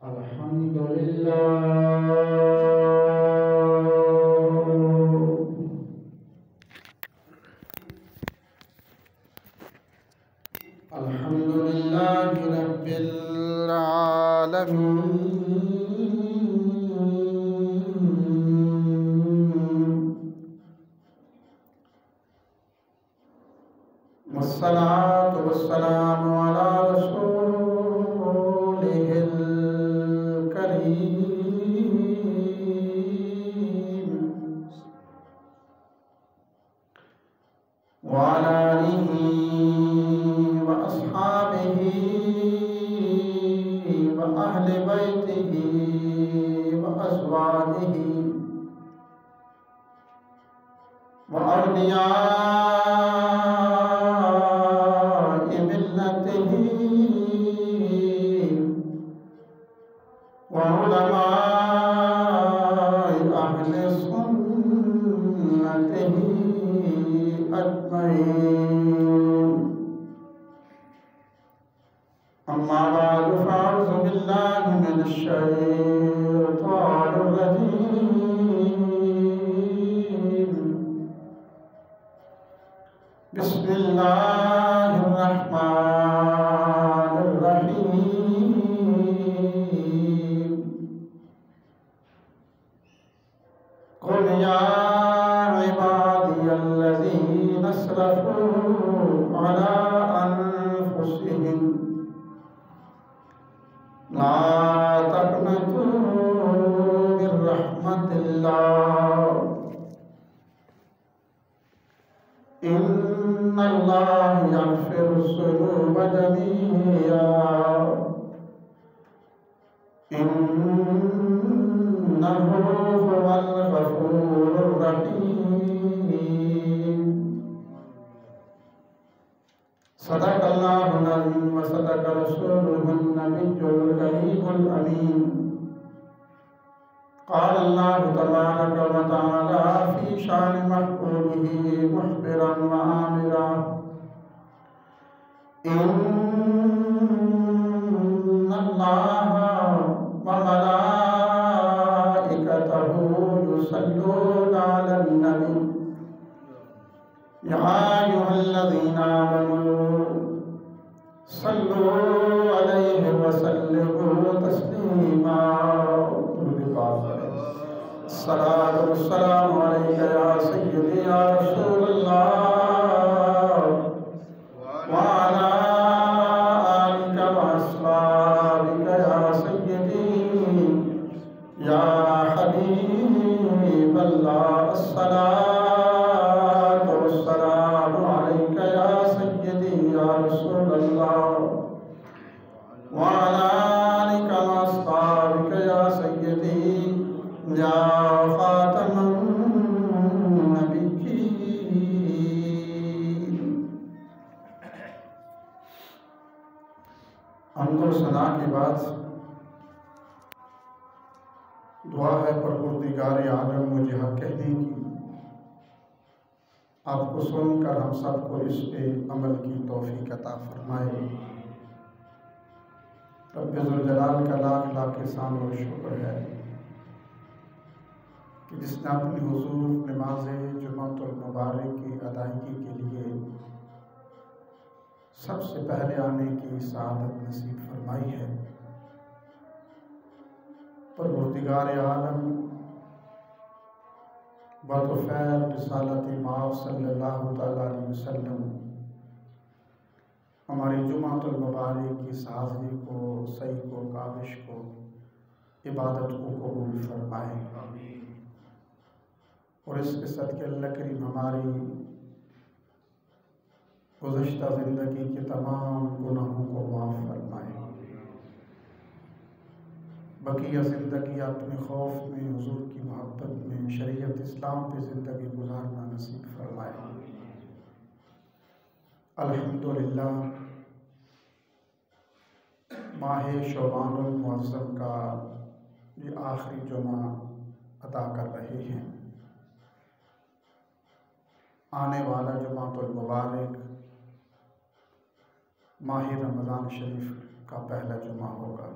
अल्हम्दुलिल्लाहि रब्बिल आलमीन वस्सलातु वस्सलामु अला रसूलिहिल करीम व अला आलिहि व अस्हाबिहि व अहले बैतिहि व अज़वाजिहि व औलियाए मिल्लतिहि व उलमाए अहले सुन्नतिहि अजमईन। अम्मा बाद फ़अऊज़ु बिल्लाहि मिनश शैतानिर रजीम। बिस्मिल्लाहिर रहमानिर रहीम। क़ुल या इबादियल्लज़ीना अस्रफ़ू अला अन्फ़ुसिहिम ला तक़नतू मिन रहमतिल्लाह इन्नल्लाह यग़फ़िरुज़्ज़ुनूबा जमीआ इन्नहु हुवल गफ़ूरुर रहीम। सदक़ल्लाहुल अज़ीम व सदक़ रसूलुहुन नबियुल करीमुल अमीन। क़ाल अल्लाहु तबारक व तआला फ़ी शानि महबूबिही मुख़बिरन व आमिरन इन्नल्लाह व मलाइकतहु युसल्लूना अलन नबी या अय्युहल्लज़ीना आमनू सल्लू अलैहि व सल्लिमू तस्लीमा। अस्सलातु वस्सलामु अलैका या सय्यदी या रसूलल्लाह व अला आलिका व अस्हाबिका या सय्यदी या हबीबल्लाह। अस्सलातु वस्सलामु अलैका या सय्यदी या रसूलल्लाह व अला आलिका व अस्हाबिका या सय्यदी या ख़ातमन नबिय्यीन। हमदो सना के बाद दुआ है परवरदिगार आलम मुझे हक कहने की, आपको सुनकर हम सबको इस पे अमल की तौफीक अता फरमाए। रब्बे ज़ुल जलाल का लाख लाख एहसान और शुक्र है कि जिसने अपनी हुजूर नमाज़ जुमातुल मुबारक की अदायगी के लिए सबसे पहले आने की सआदत नसीब फरमाई है। परवरदिगार आलम बतौफ़ीक़ रिसालत माब सल्लल्लाहु तआला अलैहि वसल्लम हमारी जुमातुल मुबारक की हाज़िरी को, सही को, काविश को, इबादत को कबूल फरमाए और इसके सदक़े अल्लाह करीम हमारी गुज़श्ता ज़िंदगी के तमाम गुनाहों को माफ़ फरमाए। बकिया ज़िंदगी अपने खौफ में, हुज़ूर की मोहब्बत में, शरीयत इस्लाम पे ज़िंदगी गुजारना नसीब फरमाए। अल्हम्दुलिल्लाह माह शअबानुल मुअज़्ज़म का ये आखिरी जुमा अदा कर रहे हैं। आने वाला जुमातुल मुबारक माह रमज़ान शरीफ का पहला जुमा होगा।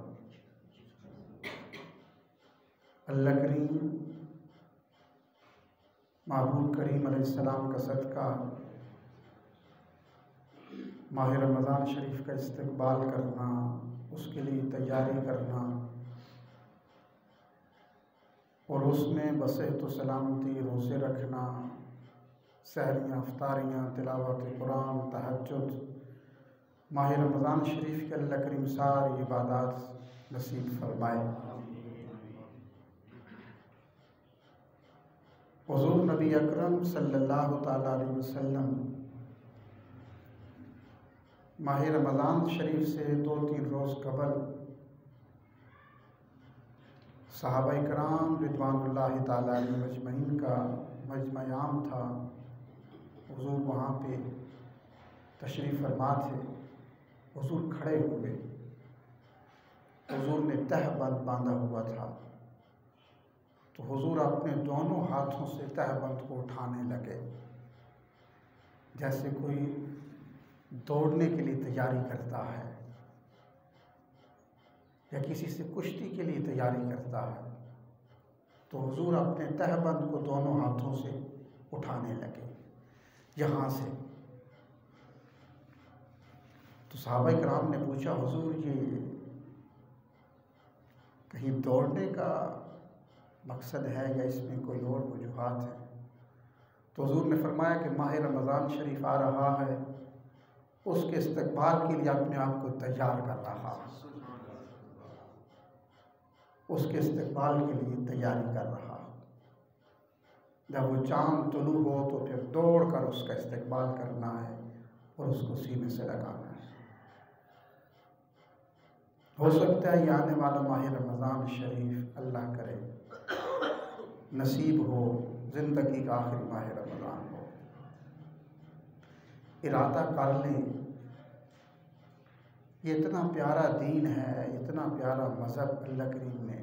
अल्लाह करीम महबूब करीम अलैहिस्सलाम का सदका माह रमज़ान शरीफ का इस्तकबाल करना, उसके लिए तैयारी करना और उसमें बसेहत व सलामती रोज़े रखना, सहरियाँ, अफ्तारियाँ, तिलावत कुरान, तहज्जुद, माह रमज़ान शरीफ के अल्लाह करीम सारी इबादत नसीब फरमाए। हुज़ूर नबी अकरम सल्लल्लाहु तआला अलैहि वसल्लम माह रमज़ान शरीफ से 2-3 रोज़ कबल सहाबाए कराम रिज़वानुल्लाहि तआला अलैहिम अजमईन का मजमा आम था। हुज़ूर वहाँ पे तशरीफ़ फरमा थे। हुज़ूर खड़े हुए, हुज़ूर ने तहबंद बांधा हुआ था, तो हुज़ूर अपने दोनों हाथों से तहबंद को उठाने लगे, जैसे कोई दौड़ने के लिए तैयारी करता है या किसी से कुश्ती के लिए तैयारी करता है। तो हुज़ूर अपने तहबंद को दोनों हाथों से उठाने लगे यहाँ से। तो सहाबाए किराम ने पूछा, हुज़ूर ये कहीं दौड़ने का मकसद है या इसमें कोई और वजूहात है? तो हुज़ूर ने फरमाया कि माह रमज़ान शरीफ आ रहा है, उसके इस्तकबाल के लिए अपने आप को तैयार कर रहा है, उसके इस्तकबाल के लिए तैयारी कर रहा। जब वो चाँद तुलू हो तो फिर दौड़ कर उसका इस्तकबाल करना है और उसको सीने से लगाना है। हो सकता है ये आने वाला माह रमज़ान शरीफ अल्लाह करे नसीब हो, ज़िंदगी का आखिरी माह रमज़ान हो। इरादा कर लें। ये इतना प्यारा दीन है, इतना प्यारा मज़हब अल्लाह करीम ने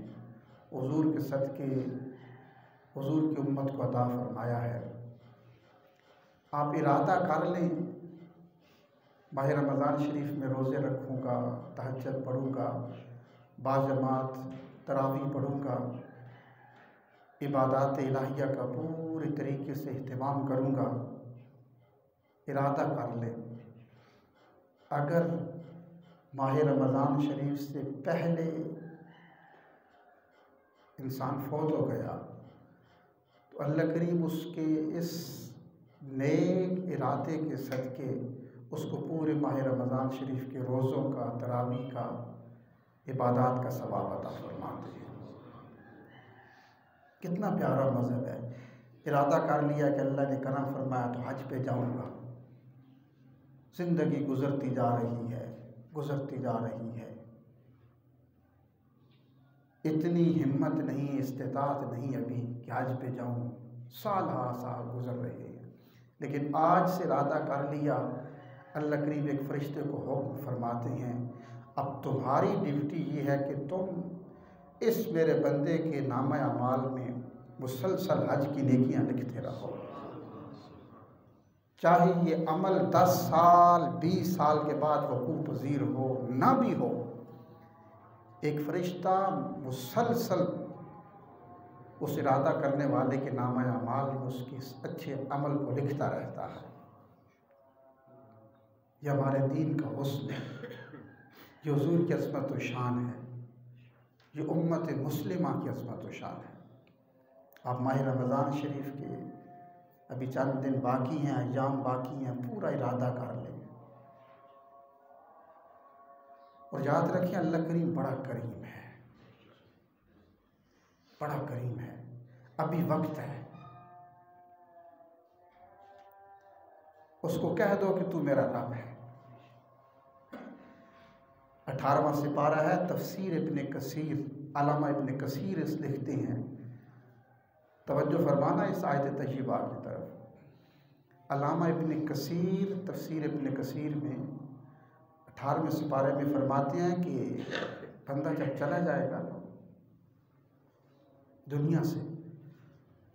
हुज़ूर के सदके हुज़ूर की उम्मत को अता फरमाया है। आप इरादा कर लें, माह रमज़ान शरीफ में रोज़े रखूँगा, तहज्जुद पढ़ूँगा, बाजमात तरावी पढ़ूँगा, इबादत इलाहिया का पूरे तरीके से इहतिमाम करूँगा। इरादा कर ले। अगर माह रमज़ान शरीफ से पहले इंसान फौत हो गया तो अल्लाह करीम उसके इस नेक इरादे के सदके उसको पूरे माह रमज़ान शरीफ के रोज़ों का, तरावी का, इबादत का सवाब अता फरमाते हैं। कितना प्यारा मज़हब है। इरादा कर लिया कि अल्लाह ने करम फरमाया तो हज पे जाऊँगा। ज़िंदगी गुज़रती जा रही है, गुज़रती जा रही है, इतनी हिम्मत नहीं, इस्तिताअत नहीं अभी कि हज पे जाऊँ। साल गुज़र रहे हैं, लेकिन आज से इरादा कर लिया। अल्लाह करीम एक फ़रिश्ते को हुक्म फरमाते हैं, अब तुम्हारी ड्यूटी ये है कि तुम इस मेरे बंदे के नामा अमाल में मुसलसल हज की नेकियां लिखते रहो। चाहे ये अमल 10 साल 20 साल के बाद वक़ूफ़ पज़ीर हो ना भी हो, एक फ़रिश्ता मुसलसल उस इरादा करने वाले के नामा अमाल में उसके अच्छे अमल को लिखता रहता है। यह हमारे दीन का हुस्न है, ये हुज़ूर की अज़मत व शान है, ये उम्मत मुस्लिमा की अज़मत व शान है। आप माह रमज़ान शरीफ के अभी चंद दिन बाकी हैं, अय्याम बाकी हैं, पूरा इरादा कर लें और याद रखें अल्लाह करीम बड़ा करीम है, बड़ा करीम है। अभी वक्त है, उसको कह दो कि तू मेरा रब है। 18वां सिपारा है, तफसीर इब्न कसीर, अल्लामा इब्न कसीर इस लिखते हैं, तवज्जो फरमाना इस आयत तय्यबा की तरफ। अल्लामा इब्न कसीर तफसीर इब्न कसीर में 18वें सिपारे में फरमाते हैं कि बंदा जब चला जाएगा दुनिया से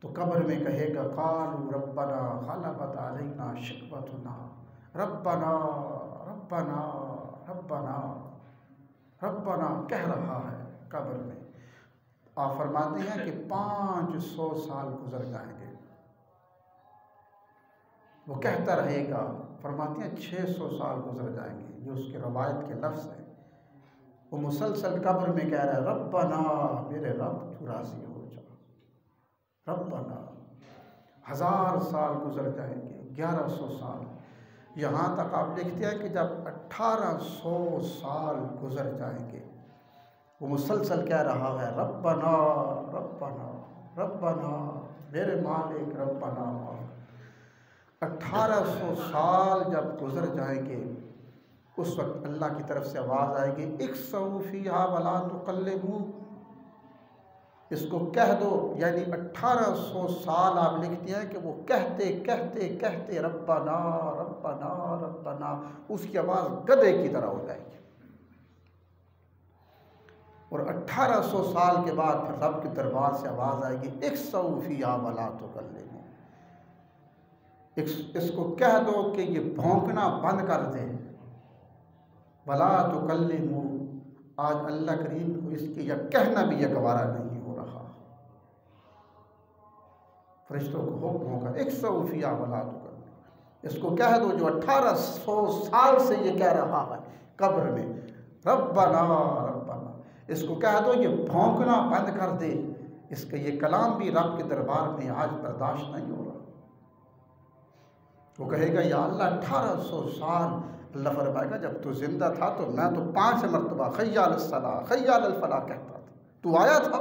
तो कब्र में कहेगा, क़ालू रब्बना ग़लबत अलैना शिक़वतुना, रब्बना रब्बना रब्बना रब्बना कह रहा है कब्र में, आप फरमाते हैं कि 500 साल गुजर जाएंगे। वो कहता रहेगा, फरमाते हैं 600 साल गुजर जाएंगे, ये उसके रवायत के लफ्ज़ हैं। वो मुसलसल कब्र में कह रहा है, रब्बना, मेरे रब तू राज़ी हो जा, रब्बना। 1000 साल गुजर जाएंगे, 1100 साल, यहाँ तक आप लिखते हैं कि जब 1800 साल गुजर जाएंगे, वो मुसलसल कह रहा है, रब्बना रब्बना रब्बना, मेरे मालिक रब्बना। 1800 साल जब गुजर जाएंगे, उस वक्त अल्लाह की तरफ से आवाज़ आएगी, इक्सऊ फ़ीहा वला तुकल्लिमू, इसको कह दो। यानी 1800 साल आप लिखते हैं कि वो कहते कहते कहते रब्बना रब्बना रब्बना, उसकी आवाज़ गधे की तरह हो जाएगी। और 1800 साल के बाद फिर रब के दरबार से आवाज़ आएगी, इक्सऊ फ़ीहा वला तुकल्लिमू, इसको कह दो कि ये भौंकना बंद कर दे, वला तुकल्लिमू, आज अल्लाह करीम को इसके या कहना भी ये गवारा नहीं हो रहा। फरिश्तों को हुक्म होगा, इक्सऊ फ़ीहा वला तुकल्लिमू, इसको कह दो जो 1800 साल से ये कह रहा है कब्र में, रब्बना रब्बना, इसको कह दो ये भौंकना बंद कर दे, इसका ये कलाम भी रब के दरबार में आज बर्दाश्त नहीं हो रहा। वो कहेगा, या अल्लाह 1800 साल, अल्लाह फरमाएगा जब तू जिंदा था तो मैं तो 5 मरतबा खय्या अलस्सलाह खय्या अलफलाह कहता था, तू आया था,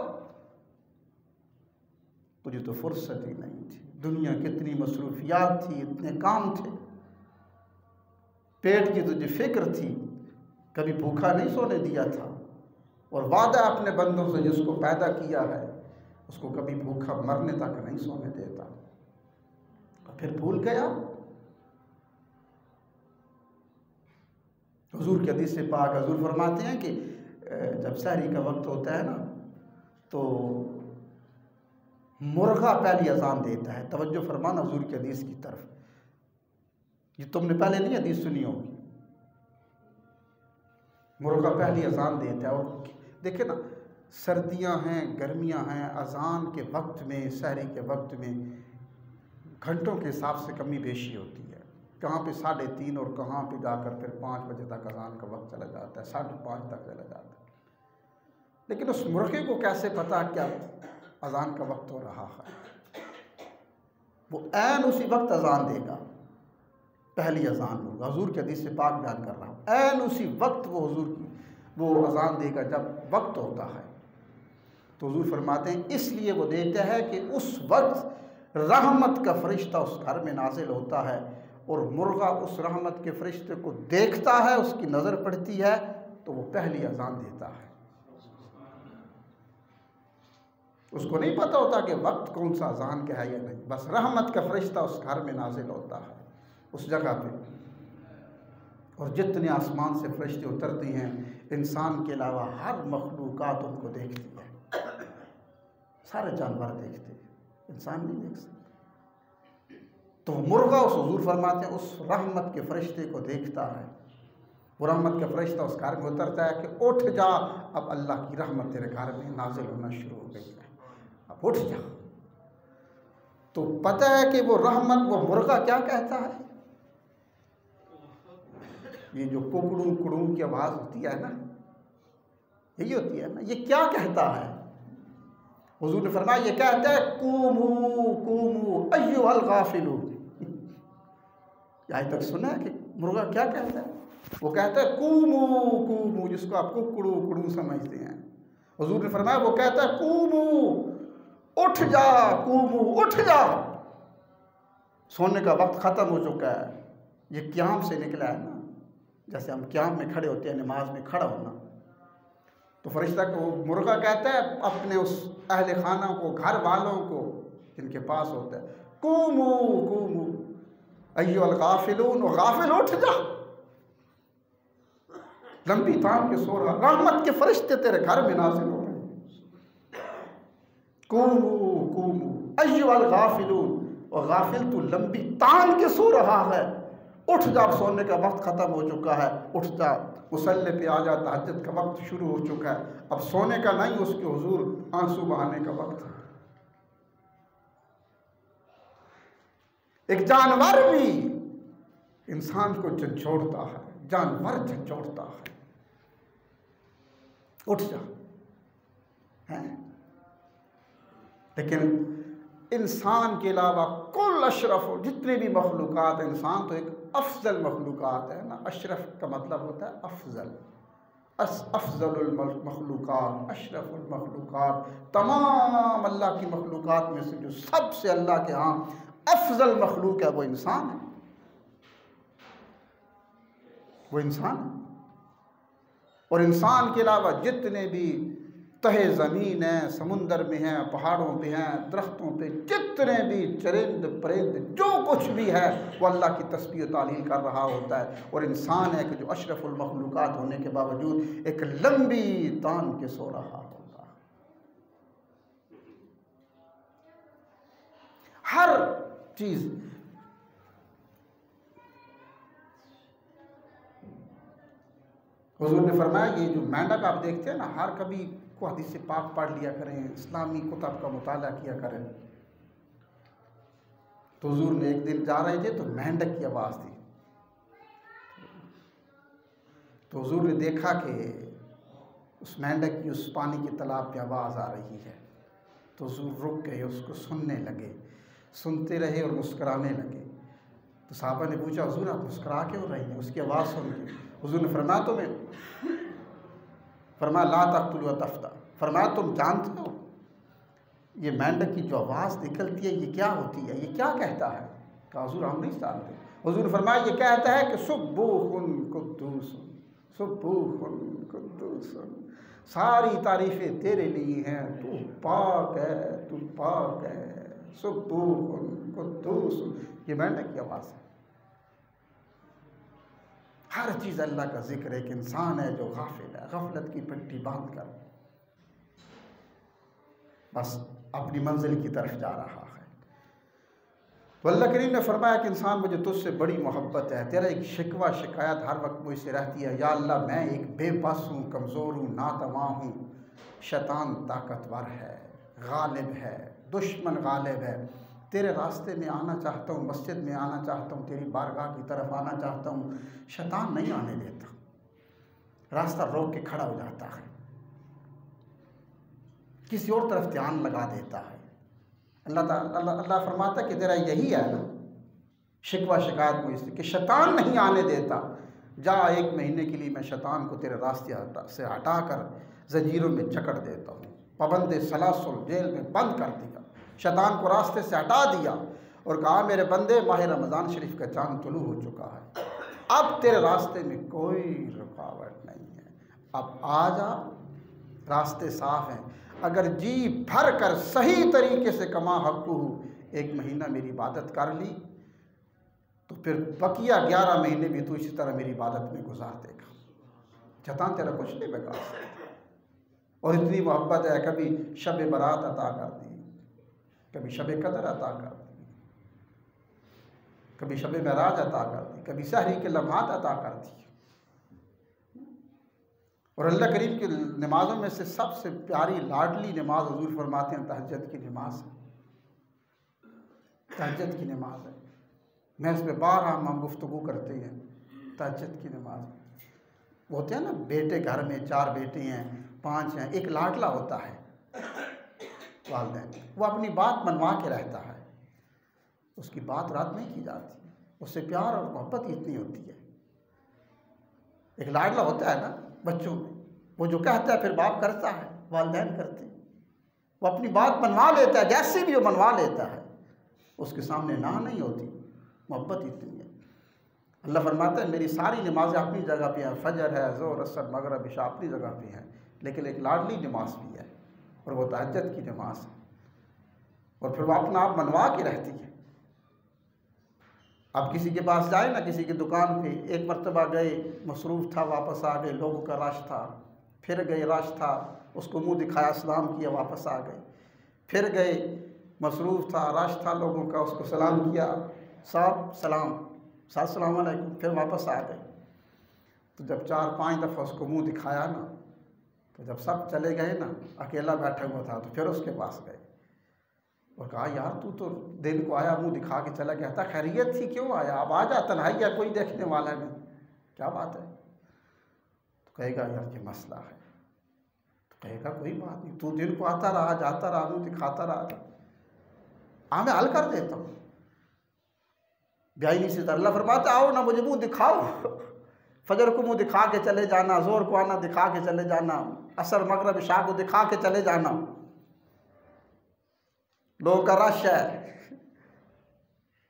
तुझे तो फुर्सत ही नहीं थी, दुनिया कितनी मसरूफियात थी, इतने काम थे, पेट की तुझे फिक्र थी, कभी भूखा नहीं सोने दिया था, और वादा अपने बंदों से जिसको पैदा किया है उसको कभी भूखा मरने तक नहीं सोने देता, और फिर भूल गया। हुजूर के हदीस से पाक हुजूर फरमाते हैं कि जब सहरी का वक्त होता है ना, तो मुर्गा पहली अजान देता है। तवज्जो फरमाना हुजूर की हदीस की तरफ, ये तुमने पहले नहीं हदीस सुनी होगी। मुर्गा पहली अजान देता है, और देखे ना, सर्दियां हैं, गर्मियां हैं, अजान के वक्त में, सहरी के वक्त में घंटों के हिसाब से कमी बेशी होती है, कहाँ पे 3:30 और कहाँ पे जाकर फिर 5 बजे तक अजान का वक्त चला जाता है, 5:30 तक चला जाता है। लेकिन उस मुर्गे को कैसे पता क्या अजान का वक्त हो रहा है? वो ऐन उसी वक्त अजान देगा, पहली अजान होगा, हुजूर के हदीस से पाक बयान कर रहा हूँ, ऐन उसी वक्त वो हुजूर की वो अजान देगा जब वक्त होता है। तो हुजूर फरमाते हैं इसलिए वो देता है कि उस वक्त रहमत का फरिश्ता उस घर में नाजिल होता है, और मुर्गा उस रहमत के फरिश्ते को देखता है, उसकी नज़र पड़ती है तो वो पहली अजान देता है। उसको नहीं पता होता कि वक्त कौन सा अजान का है या नहीं, बस रहमत का फरिश्ता उस घर में नाजिल होता है, उस जगह पे। और जितने आसमान से फरिश्ते उतरती हैं, इंसान के अलावा हर मखलूक़ात उनको देखती है, सारे जानवर देखते हैं, इंसान नहीं देख सकते। तो मुर्गा उस हुजूर फरमाते हैं उस रहमत के फरिश्ते को देखता है, वो रहमत का फरिश्ता उस घर में उतरता है कि उठ जा, अब अल्लाह की रहमत तेरे घर में नाजिल होना शुरू हो गई है, अब उठ जा। तो पता है कि वो रहमत, वो मुर्गा क्या कहता है, ये जो कुकड़ू कुड़ू की आवाज़ होती है ना, यही होती है ना, ये क्या कहता है? हुजूर ने फरमाया ये कहता है कूमू कूमू अय्युहल गाफिलून। आज तक सुना है कि मुर्गा क्या कहता है? वो कहता है कूमू कूमू, जिसको आप कुकड़ू कुड़ू समझते हैं। हुजूर ने फरमाया वो कहता है कूमू, उठ जा, कूमू उठ जा, सोने का वक्त ख़त्म हो चुका है। ये क़याम से निकला है ना, जैसे हम क़याम में खड़े होते हैं, नमाज में खड़ा होना। तो फरिश्ता को मुर्गा कहता है अपने उस अहले खाना को, घर वालों को जिनके पास होता है, कूमू कूमू अय्युहल गाफिलून, और गाफिल उठ जा, लंबी तान के सो रहा, रहमत के फरिश्ते तेरे घर में नाज़िल हो रहे हैं। कूमू कूमू अय्युहल गाफिलून, और गाफिल तू लंबी तान के सो रहा है, उठ जा, सोने का वक्त ख़त्म हो चुका है, उठ जा। मुसल्ले पे आ जा, तहज्जुद का वक्त शुरू हो चुका है, अब सोने का नहीं, उसके हुजूर आंसू बहाने का वक्त है। एक जानवर भी इंसान को झंझोड़ता है, जानवर झंझोड़ता है, उठ जा है। लेकिन इंसान के अलावा कुल अशरफ, जितने भी मखलूक़ात, इंसान तो एक अफजल मखलूक़ात है ना। अशरफ का मतलब होता है अफजल, अफजलुल मखलूक़ात, अशरफुल मखलूक़ात। तमाम अल्लाह की मखलूक़ात में से जो सबसे अल्लाह के यहाँ अफजल मखलूक है वो इंसान है, वो इंसान है। और इंसान के अलावा जितने भी तहे ज़मीन है, समुंदर में हैं, पहाड़ों पे हैं, दरख्तों पे, जितने भी चरिंद परिंद जो कुछ भी है वो अल्लाह की तस्बीह तालील कर रहा होता है। और इंसान है कि जो अशरफुल मखलूक़ात होने के बावजूद एक लंबी तान के सो रहा होता है। हर चीज़ हुज़ूर ने फरमाया, ये जो मेंढक आप देखते हैं ना, हर कभी को हदीस से पाक पढ़ लिया करें, इस्लामी कुतब का मुताला किया करें। तो हुज़ूर ने एक दिन जा रहे थे तो मेंढक की आवाज़ थी, तो हुज़ूर ने देखा कि उस मेंढक की उस पानी के तालाब पे आवाज़ आ रही है। तो हुज़ूर रुक गए, उसको सुनने लगे, सुनते रहे और मुस्कुराने लगे। तो साहबा ने पूछा, हुज़ूर आप मुस्कुरा क्यों रही हैं उसकी आवाज़ सुन के? हुज़ूर ने फरमाया फरमाया ला तक़्तुलू तफ़्ता, फरमाया तुम जानते हो ये मेंढक की जो आवाज़ निकलती है ये क्या होती है, ये क्या कहता है? कहा हुज़ूर हम नहीं जानते। हुज़ूर ने फरमाया ये कहता है कि सुब्बूहुन कुद्दूसुन, सुब्बूहुन कुद्दूसुन, सारी तारीफ़ें तेरे लिए हैं, तू पाक है, तू पाक है, सुब्बूहुन कुद्दूसुन। ये मेंढक की आवाज़ है। हर चीज़ अल्लाह का जिक्र है। एक इंसान है जो गाफिल है, गफलत की पट्टी बांध कर बस अपनी मंजिल की तरफ जा रहा है। तो अल्लाह करीम ने फरमाया कि इंसान मुझे तुझसे बड़ी मोहब्बत है, तेरा एक शिकवा शिकायत हर वक्त मुझसे रहती है, या अल्लाह मैं एक बेबस हूँ, कमज़ोर हूँ, नातवा हूँ, शैतान ताकतवर है, गालिब है, दुश्मन गालिब है, तेरे रास्ते में आना चाहता हूँ, मस्जिद में आना चाहता हूँ, तेरी बारगाह की तरफ आना चाहता हूँ, शैतान नहीं आने देता, रास्ता रोक के खड़ा हो जाता है, किसी और तरफ ध्यान लगा देता है। अल्लाह फरमाता है कि तेरा यही है ना शिकवा शिकायत मुझसे कि शैतान नहीं आने देता, जा 1 महीने के लिए मैं शैतान को तेरे रास्ते से हटा कर जंजीरों में जकड़ देता हूँ, पाबंद सलासुल जेल में बंद कर दिया, शैतान को रास्ते से हटा दिया और कहा मेरे बंदे माह रमज़ान शरीफ का चांद तुलू हो चुका है, अब तेरे रास्ते में कोई रुकावट नहीं है, अब आ जा, रास्ते साफ हैं, अगर जी भर कर सही तरीके से कमा हक़्क़ू 1 महीना मेरी इबादत कर ली तो फिर बकिया 11 महीने भी तू इसी तरह मेरी इबादत में गुजार देगा, शैतान तेरा कुछ नहीं बिगाड़ सकता। और इतनी मोहब्बत है, कभी शब बरात अता कर दी, कभी शब कदर अता कर दी, कभी शब महराज अता कर दी, कभी सहरी के लम्हात अता कर दी। और अल्लाह करीम की नमाज़ों में से सबसे प्यारी लाडली नमाज हुज़ूर फरमाते हैं तहज्जुद की नमाज है, तहज्जुद की नमाज है। मैं इसमें 12 हम गुफ्तगू करते हैं। तहज्जुद की नमाज होते हैं ना, बेटे घर में 4 बेटे हैं, 5 हैं, एक लाडला होता है वालिदैन, वो अपनी बात मनवा के रहता है, उसकी बात रात नहीं की जाती, उससे प्यार और मोहब्बत इतनी होती है। एक लाडला होता है ना बच्चों में, वो जो कहता है फिर बाप करता है, वालिदैन करते, वो अपनी बात मनवा लेता है, जैसे भी वो मनवा लेता है, उसके सामने ना नहीं होती, मोहब्बत इतनी है। अल्लाह फरमाता है मेरी सारी नमाज़ें अपनी जगह पे हैं, फजर है, ज़ोहर, असर, मगरिब, इशा अपनी जगह पे हैं, लेकिन एक लाडली नमाज भी है और वो तहज्जुद की नमाज है, और फिर वो अपना आप मनवा के रहती है। आप किसी के पास जाए ना, किसी की दुकान पे, एक मरतबा गए, मसरूफ़ था, वापस आ गए, लोगों का रश था, फिर गए, रश था, उसको मुंह दिखाया, सलाम किया, वापस आ गए, फिर गए, मसरूफ़ था, रश था लोगों का, उसको सलाम किया, साहब सलाम, साहब सलाम अलैकुम, फिर वापस आ गए। तो जब 4-5 दफ़ा उसको मुंह दिखाया ना, तो जब सब चले गए ना, अकेला बैठा हुआ था, तो फिर उसके पास गए और कहा यार तू तो दिन को आया, मुंह दिखा के चला गया था, खैरियत थी, क्यों आया? अब आ जा, तन्हाई है, कोई देखने वाला नहीं, क्या बात है? तो कहेगा यार ये मसला है। तो कहेगा कोई बात नहीं, तू दिन को आता रहा, जाता रहा, मुँह दिखाता रहा, मैं हल कर देता हूँ। ब्याई से अल्लाह फरमाता आओ ना, मुझे मुँह दिखाओ, फजर को मुँह दिखा के चले जाना, जोर को आना दिखा के चले जाना, असर मगरब इशा को दिखा के चले जाना। लोगों का रश है,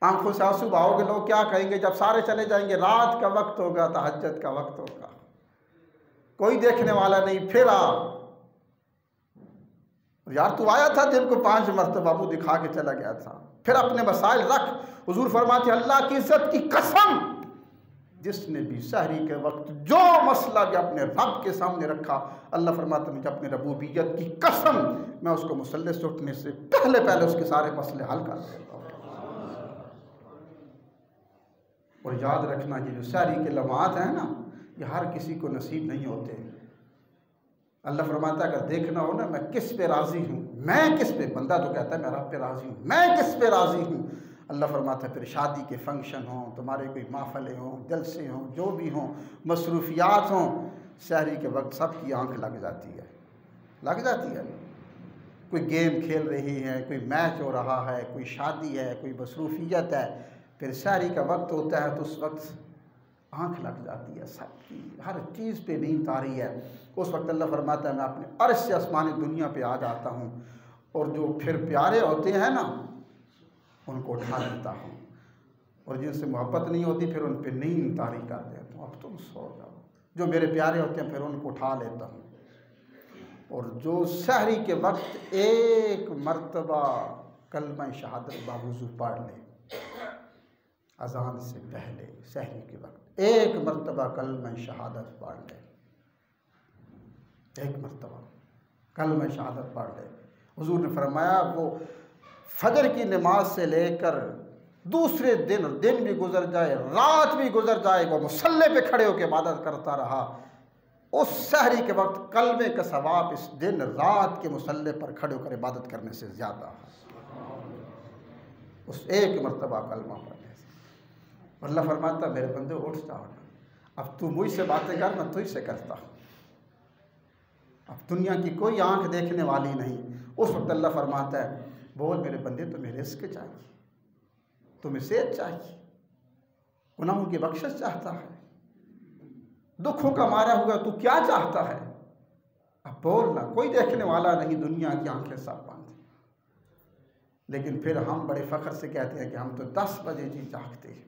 आंखों से आंसू बहाओगे, लोग क्या कहेंगे जब सारे चले जाएंगे? रात का वक्त होगा, तहज्जुद का वक्त होगा, कोई देखने वाला नहीं, फिर आ यार तू आया था दिन को 5 मरतबा, मुँह दिखा के चला गया था, फिर अपने मसाइल रख। हुजूर फरमाते अल्लाह की इज्जत की कसम, जिसने भी सहरी के वक्त जो मसला भी अपने रब के सामने रखा, अल्लाह फरमाते मुझे अपने रबूबियत की कसम, मैं उसको मुसल्ले से उठने से पहले पहले उसके सारे मसले हल कर देता हूँ। और याद रखना ये जो सहरी के लम्हात हैं ना, ये हर किसी को नसीब नहीं होते। अल्लाह फरमाता अगर देखना हो ना मैं किस पे राज़ी हूँ, मैं किस पे, बंदा तो कहता है मैं रब पे राज़ी हूँ, मैं किस पे राज़ी हूँ। अल्लाह फरमाता है फिर शादी के फंक्शन हों, तुम्हारे कोई महफ़िलें हों, जलसे हों, जो भी हों, मसरूफियात हों, सहरी के वक्त सबकी आंख लग जाती है, लग जाती है। कोई गेम खेल रही है, कोई मैच हो रहा है, कोई शादी है, कोई मसरूफियत है, फिर सहरी का वक्त होता है तो उस वक्त आँख लग जाती है सबकी, हर चीज़ पे नींद आ रही है। उस वक्त अल्लाह फरमाता है मैं अपने अर्श से आसमानी दुनिया पे आ जाता हूँ और जो फिर प्यारे होते हैं ना उनको उठा लेता हूँ, और जिनसे मोहब्बत नहीं होती फिर उन पे नींद तारी कर देता हूँ, अब तुम सो जाओ। जो मेरे प्यारे होते हैं फिर उनको उठा लेता हूँ। और जो सहरी के वक्त एक मर्तबा कलमा शहादत बावुज़ू पढ़ ले, अज़ान से पहले सहरी के वक्त एक मर्तबा कलमा शहादत पढ़ ले, एक मर्तबा कलमा शहादत पढ़ ले। हुजूर ने फरमाया वो फजर की नमाज से लेकर दूसरे दिन भी गुजर जाए, रात भी गुजर जाए, वो मुसल्ले पे खड़े होकर इबादत करता रहा, उस सहरी के वक्त कलमे का सवाब इस दिन रात के मुसल्ले पर खड़े होकर इबादत करने से ज़्यादा है, उस एक मर्तबा कलमा पढ़ने से। अल्लाह फरमाता मेरे बंदे उठ जाओ, अब तू मुझसे बातें कर, मैं तुझसे करता हूँ, अब दुनिया की कोई आंख देखने वाली नहीं। उस वक्त अल्लाह फरमाता है बोल मेरे बंदे तुम्हें रिज़्क़ चाहिए, तुम्हें सेहत चाहिए, गुनाहों की बख्शिश चाहता है, दुखों का मारा हुआ तू क्या चाहता है? अब बोलना, कोई देखने वाला नहीं, दुनिया की आंखें सब बंद। लेकिन फिर हम बड़े फ़ख्र से कहते हैं कि हम तो 10 बजे जी जागते हैं,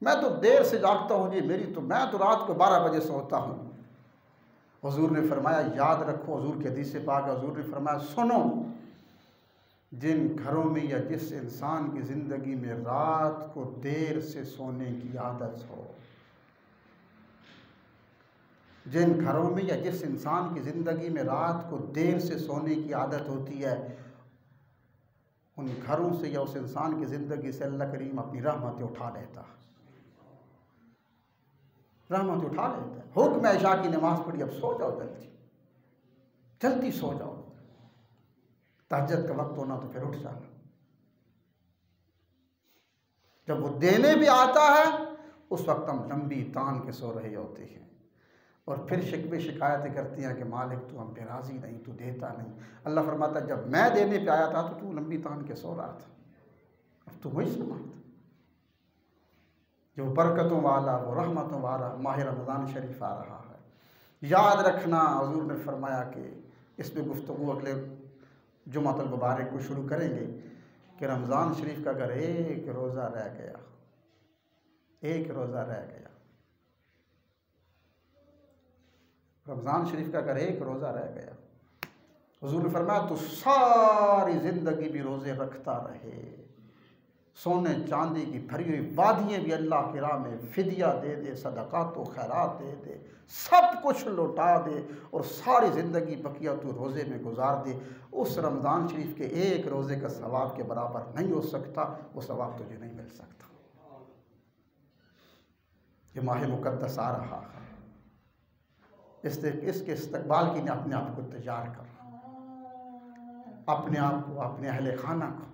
मैं तो देर से जागता हूँ जी, मैं तो रात को 12 बजे सोता हूँ। हुजूर ने फरमाया याद रखो, हुजूर के हदीस पाक है, हुजूर ने फरमाया सुनो, जिन घरों में या जिस इंसान की ज़िंदगी में रात को देर से सोने की आदत हो, जिन घरों में या जिस इंसान की ज़िंदगी में रात को देर से सोने की आदत होती है, उन घरों से या उस इंसान की ज़िंदगी से अल्लाह करीम अपनी रहमतें उठा लेता है, रहमत उठा लेता है। हुक्म इशा की नमाज़ पढ़ी, अब सो जाओ, जल्दी जल्दी सो जाओ, तहज्जुद का वक्त होना तो फिर उठ जाना। जब वो देने भी आता है उस वक्त हम लंबी तान के सो रहे होते हैं, और फिर शिकवे शिकायतें करती हैं कि मालिक तू हम पे राज़ी नहीं, तू देता नहीं। अल्लाह फरमाता जब मैं देने पे आया था तो तू लंबी तान के सो रहा था, अब तू मुझसे मांगता। जो बरकतों वाला, वो रहमतों वाला माह रमज़ान शरीफ आ रहा है। याद रखना हुज़ूर ने फरमाया कि इसमें गुफ्तगू अगले जुमातुल मुबारक को शुरू करेंगे कि रमज़ान शरीफ का अगर एक रोज़ा रह गया, एक रोज़ा रह गया, रमज़ान शरीफ का अगर एक रोज़ा रह गया, हुज़ूर ने फरमाया तो सारी ज़िंदगी भी रोज़े रखता रहे, सोने चांदी की भरी हुई वादियाँ भी अल्लाह की राह में फ़िदिया दे दे, सदक़ात व खैरात दे दे, सब कुछ लौटा दे, और सारी ज़िंदगी बकिया तो रोज़े में गुजार दे, उस रमज़ान शरीफ के एक रोज़े का सवाब के बराबर नहीं हो सकता, वो सवाब तुझे नहीं मिल सकता। ये माह मुक़द्दस आ रहा है, इसके इस्तकबाल के लिए अपने आप को तैयार कर, अपने आप को, अपने अहले खाना को,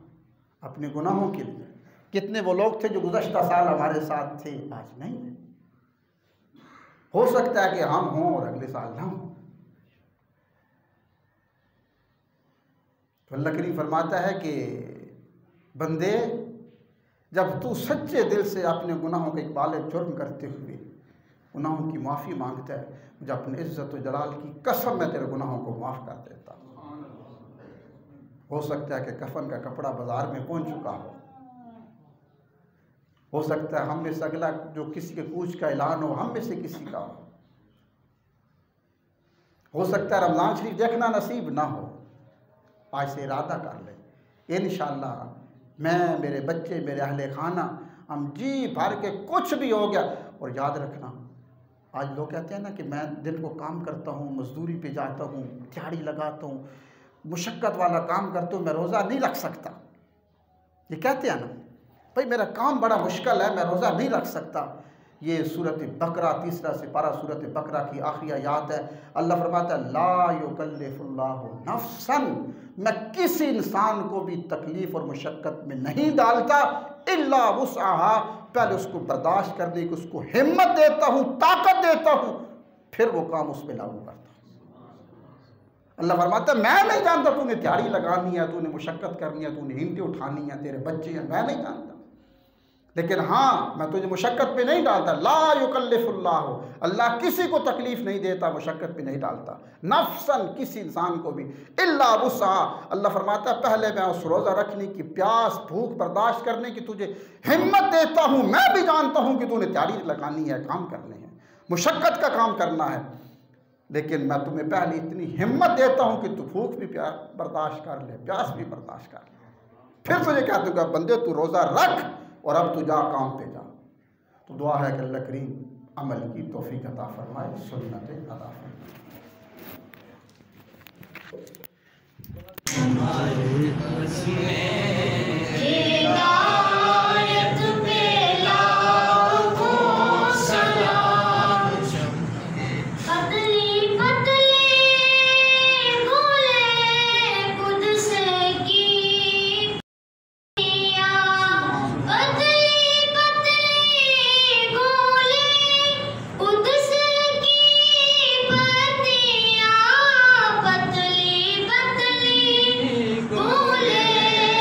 अपने गुनाहों के लिए। कितने वो लोग थे जो गुज़श्ता साल हमारे साथ थे, आज नहीं है। हो सकता है कि हम हों और अगले साल ना हों। तो अल्लाह करीम फरमाता है कि बंदे, जब तू सच्चे दिल से अपने गुनाहों का इकबाल जुर्म करते हुए गुनाहों की माफ़ी मांगता है, मुझे अपने इज़्ज़त व जलाल की कसम मैं तेरे गुनाहों को माफ़ कर देता हूँ। हो सकता है कि कफन का कपड़ा बाज़ार में पहुँच चुका हो सकता है हम में से अगला जो किसी के कूच का ऐलान हो, हम में से किसी का हो सकता है रमज़ान शरीफ देखना नसीब ना हो। आज से इरादा कर ले, इंशाअल्लाह मैं, मेरे बच्चे, मेरे अहले खाना, हम जी भर के कुछ भी हो गया। और याद रखना, आज लोग कहते हैं ना कि मैं दिन को काम करता हूँ, मजदूरी पे जाता हूँ, दिहाड़ी लगाता हूँ, मुशक्क़त वाला काम करता हूँ, मैं रोज़ा नहीं रख सकता। ये कहते हैं ना, भाई मेरा काम बड़ा मुश्किल है, मैं रोज़ा नहीं रख सकता। ये सूरत बकरा, तीसरा सिपारा सूरत बकरा की आखिरी आयत है। अल्लाह फरमाता है, ला युकल्लिफुल्लाहु नफ्सन, मैं किसी इंसान को भी तकलीफ़ और मुशक्क़त में नहीं डालता इल्ला वुसअहा, पहले उसको बर्दाश्त करने की उसको हिम्मत देता हूँ, ताकत देता हूँ, फिर वो काम उस पर लागू करता हूँ। अल्लाह फरमाता है, मैं नहीं जानता तूने दिहाड़ी लगानी है, तूने मुशक्क़त करनी है, तूने ईंटें उठानी है, तेरे बच्चे हैं, मैं नहीं जानता, लेकिन हाँ मैं तुझे मुशक्क़त पे नहीं डालता। ला युकल्लिफुल्लाहु, अल्लाह किसी को तकलीफ़ नहीं देता, मुशक्क़त पे नहीं डालता, नफ्सन, किसी इंसान को भी, इल्ला वुसअहा। अल्लाह फरमाता है, पहले मैं उस रोज़ा रखने की, प्यास भूख बर्दाश्त करने की तुझे हिम्मत देता हूँ। मैं भी जानता हूँ कि तूने दिहाड़ी लगानी है, काम करने हैं, मुशक्क़त का काम करना है, लेकिन मैं तुम्हें पहले इतनी हिम्मत देता हूँ कि तू भूख भी बर्दाश्त कर ले, प्यास भी बर्दाश्त कर ले, फिर तुझे कह दूँगा बंदे तू रोज़ा रख और अब तू जा, काम पे जा। तो दुआ है कि अल्लाह करीम अमल की तौफीक अता फरमाए, सुन्नत अता बोले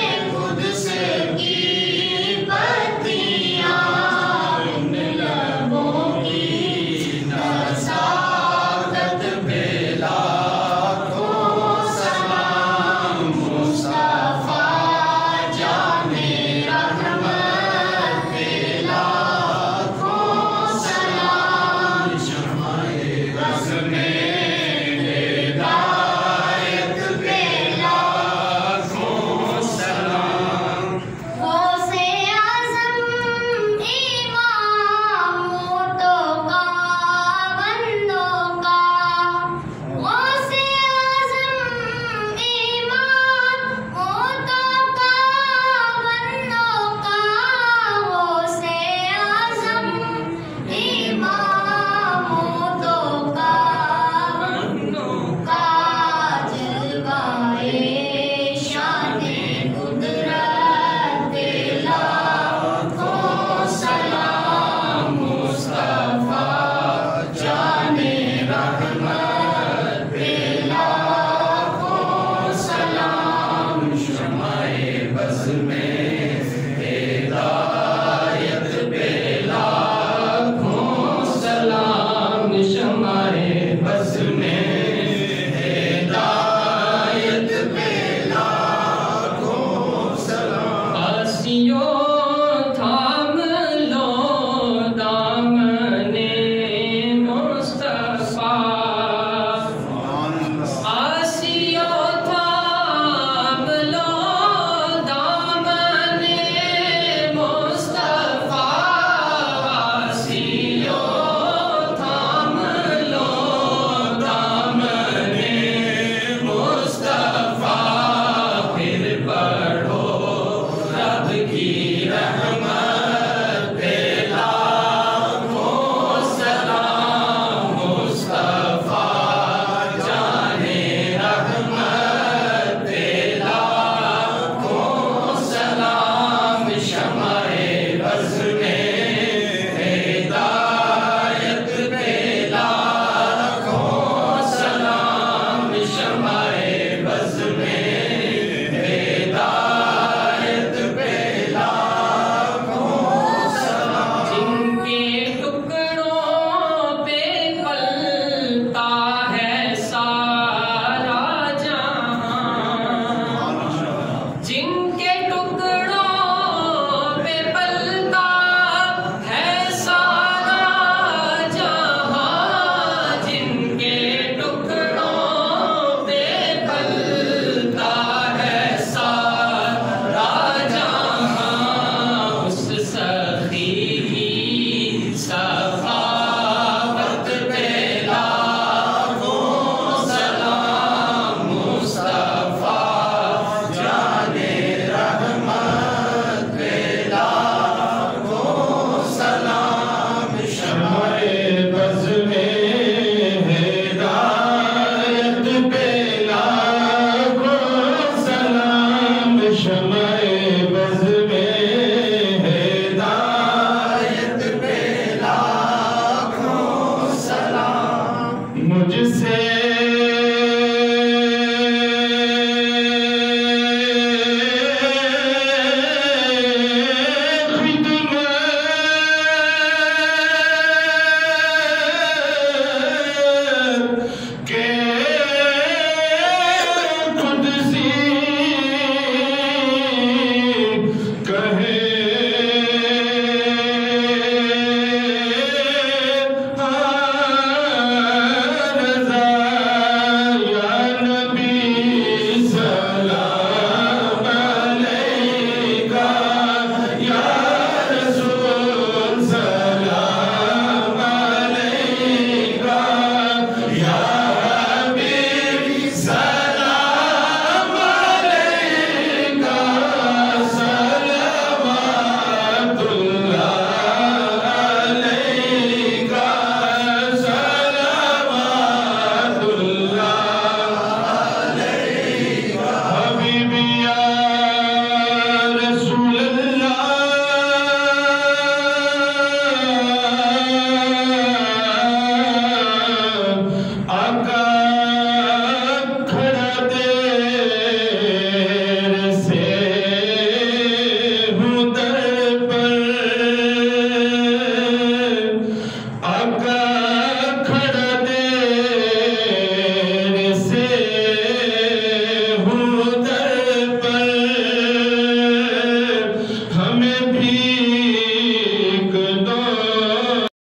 मुझसे